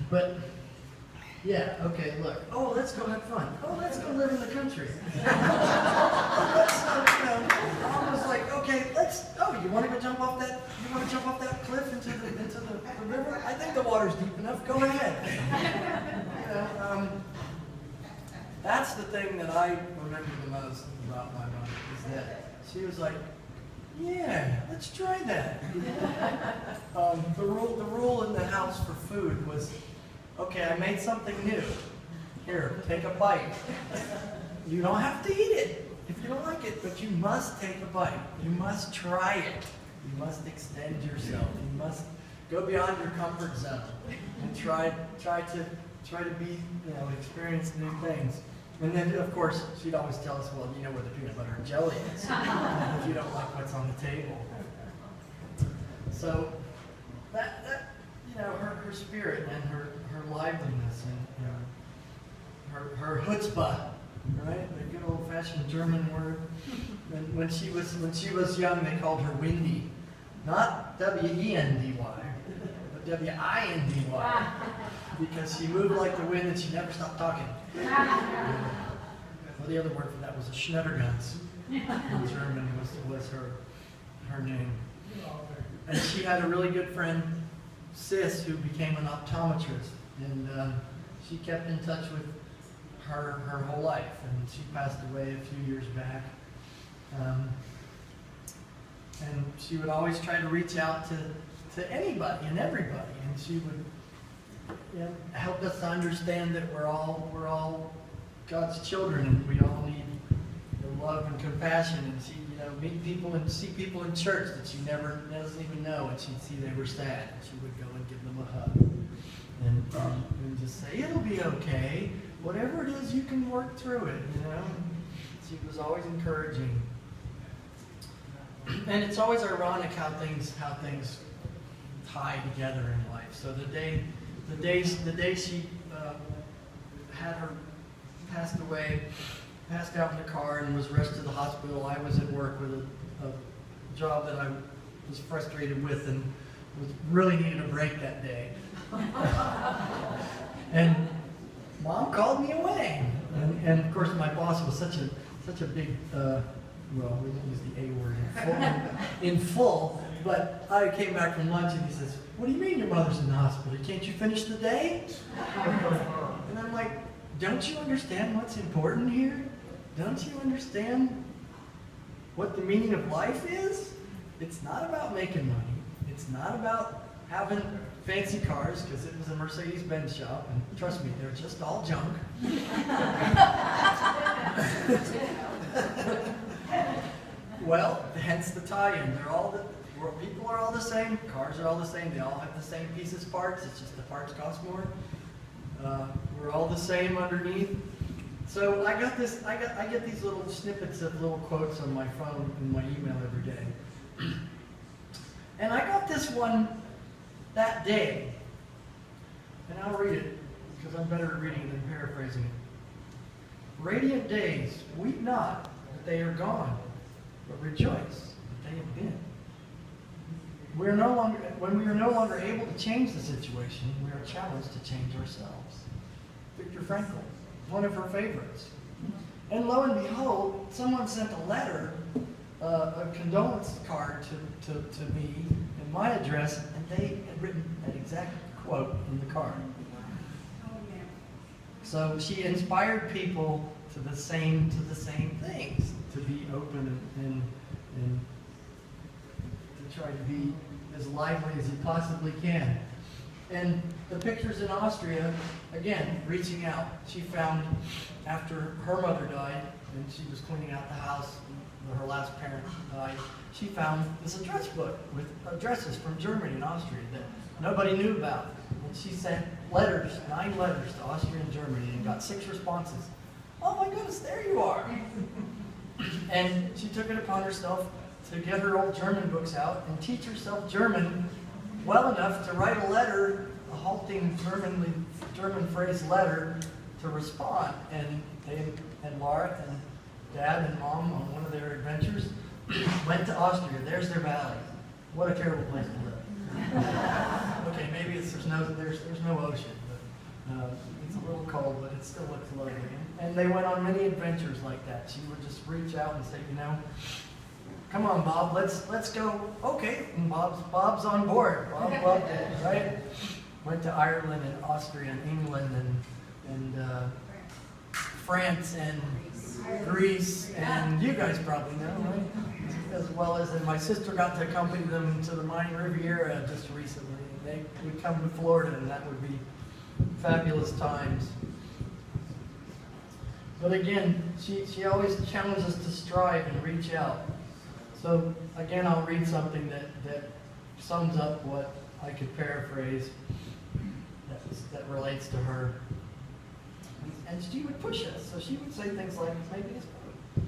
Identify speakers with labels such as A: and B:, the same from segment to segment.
A: But yeah, okay, look. Oh, let's go have fun. Oh, let's go live in the country. Mom was like, okay, you want to go jump off that? You want to jump off that cliff into the river? I think the water's deep enough. Go ahead. That's the thing that I remember the most about my mom is that she was like, yeah, let's try that. The rule in the house for food was, okay, I made something new. Here, take a bite. You don't have to eat it if you don't like it, but you must take a bite. You must try it. You must extend yourself. You must go beyond your comfort zone and try to be, experience new things. And then, of course, she'd always tell us, well, you know where the peanut butter and jelly is if you don't like what's on the table. So her spirit and her liveliness and her chutzpah, right? The good old-fashioned German word. When she was young, they called her Windy, not W-E-N-D-Y, but W-I-N-D-Y, because she moved like the wind and she never stopped talking. Well, the other word for that was a Schneidergans. In German was her name. And she had a really good friend, Sis, who became an optometrist, and she kept in touch with her whole life, and she passed away a few years back. And she would always try to reach out to anybody and everybody, and she would help us to understand that we're all God's children, and we all need love and compassion, and she meet people and see people in church that she doesn't even know, and she'd see they were sad, and she would go and give them a hug and just say, it'll be okay, whatever it is, you can work through it. She was always encouraging. And it's always ironic how things tie together in life. So the day she had her passed away, passed out in the car and was rushed to the hospital, I was at work with a job that I was frustrated with and really needed a break that day. And Mom called me away. And of course my boss was such a big, we didn't use the A word in full, but I came back from lunch and he says, what do you mean your mother's in the hospital? Can't you finish the day? And I'm like, don't you understand what's important here? Don't you understand what the meaning of life is? It's not about making money. It's not about having fancy cars, because it was a Mercedes-Benz shop, and trust me, they're just all junk. Well, hence the tie-in. People are all the same. Cars are all the same. They all have the same pieces, parts. It's just the parts cost more. We're all the same underneath. So I get these little snippets of little quotes on my phone in my email every day. And I got this one that day. And I'll read it because I'm better at reading than paraphrasing it. Radiant days, weep not that they are gone, but rejoice that they have been. When we are no longer able to change the situation, we are challenged to change ourselves. Viktor Frankl, one of her favorites. And lo and behold, someone sent a letter, a condolence card to me in my address, and they had written that exact quote in the card. So she inspired people to the same things, to be open and to try to be as lively as you possibly can. And the pictures in Austria, again, reaching out. She found, after her mother died, and she was cleaning out the house, her last parent died, she found this address book with addresses from Germany and Austria that nobody knew about. And she sent 9 letters to Austria and Germany and got 6 responses. Oh my goodness, there you are. And she took it upon herself to get her old German books out and teach herself German well enough to write a letter, a halting German phrase letter, to respond. And Laura and Dad and Mom, on one of their adventures, went to Austria. There's their valley. What a terrible place to live. Okay, maybe there's no ocean, but It's a little cold, but it still looks lovely. And they went on many adventures like that. She would just reach out and say, you know, come on, Bob, let's go. Okay, and Bob's on board. Bob loved it, right? Went to Ireland and Austria and England and France and Greece, and you guys probably know, right? As well as, and my sister got to accompany them to the Mining Riviera just recently. They would come to Florida, and that would be fabulous times. But again, she always challenges us to strive and reach out. So again, I'll read something that sums up what I could paraphrase that relates to her. And she would push us. So she would say things like, maybe it's fun.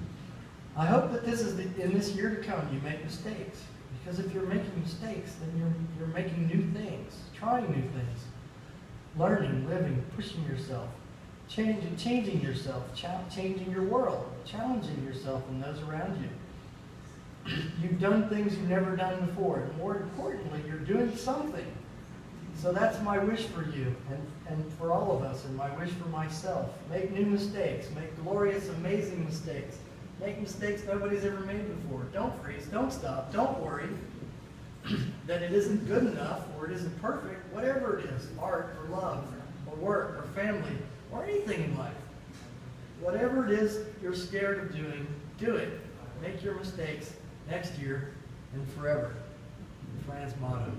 A: I hope that in this year to come, you make mistakes. Because if you're making mistakes, then you're making new things, trying new things, learning, living, pushing yourself, changing yourself, changing your world, challenging yourself and those around you. You've done things you've never done before. And more importantly, you're doing something. So that's my wish for you and for all of us, and my wish for myself. Make new mistakes. Make glorious, amazing mistakes. Make mistakes nobody's ever made before. Don't freeze. Don't stop. Don't worry that it isn't good enough or it isn't perfect. Whatever it is, art or love or work or family or anything in life. Whatever it is you're scared of doing, do it. Make your mistakes next year and forever. Fran's motto.